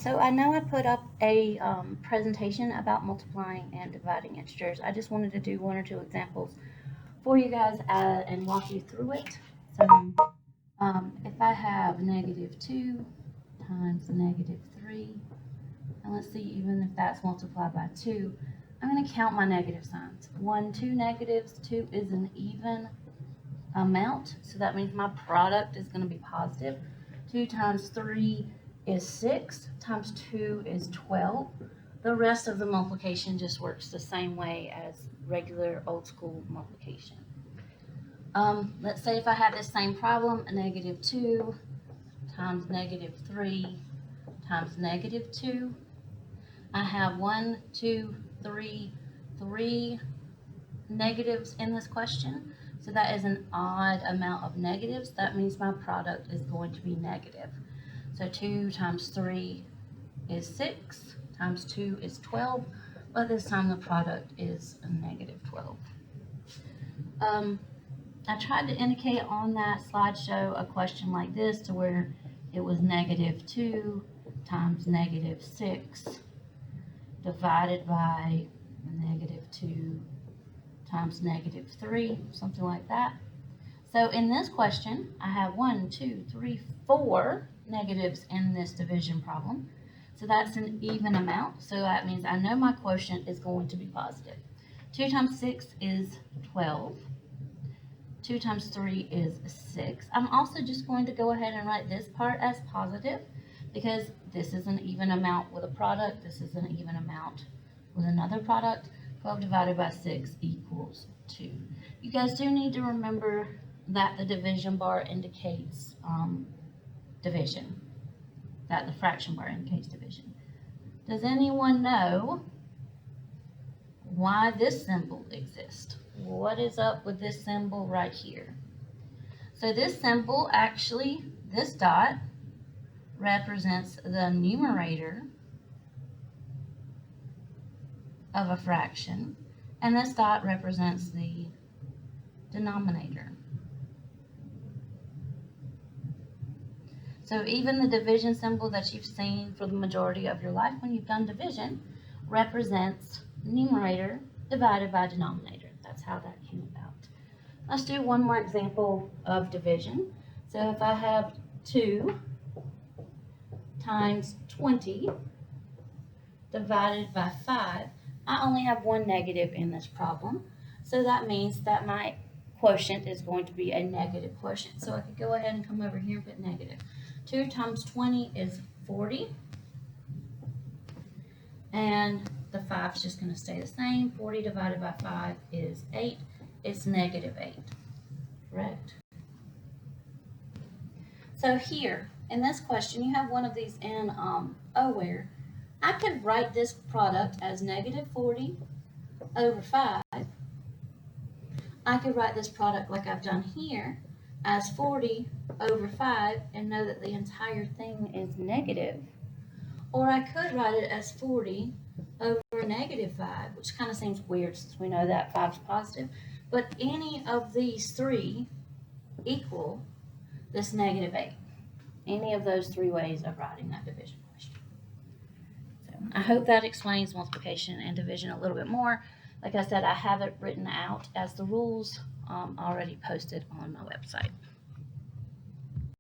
So I know I put up a presentation about multiplying and dividing integers. I just wanted to do one or two examples for you guys and walk you through it. So if I have -2 times -3, and let's see, even if that's multiplied by 2, I'm going to count my negative signs. 1, 2 negatives, 2 is an even amount, so that means my product is going to be positive. 2 times 3 is 6, times 2 is 12. The rest of the multiplication just works the same way as regular old school multiplication. Let's say if I have this same problem, a -2 times -3 times -2. I have 1, 2, 3 negatives in this question. So that is an odd amount of negatives. That means my product is going to be negative. So 2 times 3 is 6, times 2 is 12, but this time the product is a -12. I tried to indicate on that slideshow a question like this to where it was -2 times -6 divided by -2 times -3, something like that. So in this question, I have 1, 2, 3, 4 negatives in this division problem. So that's an even amount. So that means I know my quotient is going to be positive. 2 times 6 is 12. 2 times 3 is 6. I'm also just going to go ahead and write this part as positive because this is an even amount with a product. This is an even amount with another product. 12 divided by 6 equals 2. You guys do need to remember that the division bar indicates division, that the fraction bar indicates division. Does anyone know why this symbol exists? What is up with this symbol right here? So this symbol, actually, this dot represents the numerator of a fraction, and this dot represents the denominator. So even the division symbol that you've seen for the majority of your life when you've done division represents numerator divided by denominator. That's how that came about. Let's do one more example of division. So if I have 2 times 20 divided by 5, I only have one negative in this problem. So that means that my quotient is going to be a negative quotient. So I could go ahead and come over here and put negative. 2 times 20 is 40. And the 5 is just going to stay the same. 40 divided by 5 is 8. It's -8. Correct? So here, in this question, you have one of these in where I could write this product as -40 over 5. I could write this product like I've done here as 40 over 5 and know that the entire thing is negative. Or I could write it as 40 over -5, which kind of seems weird since we know that 5 is positive. But any of these three equal this -8. Any of those three ways of writing that division question. So I hope that explains multiplication and division a little bit more. Like I said, I have it written out as the rules already posted on my website.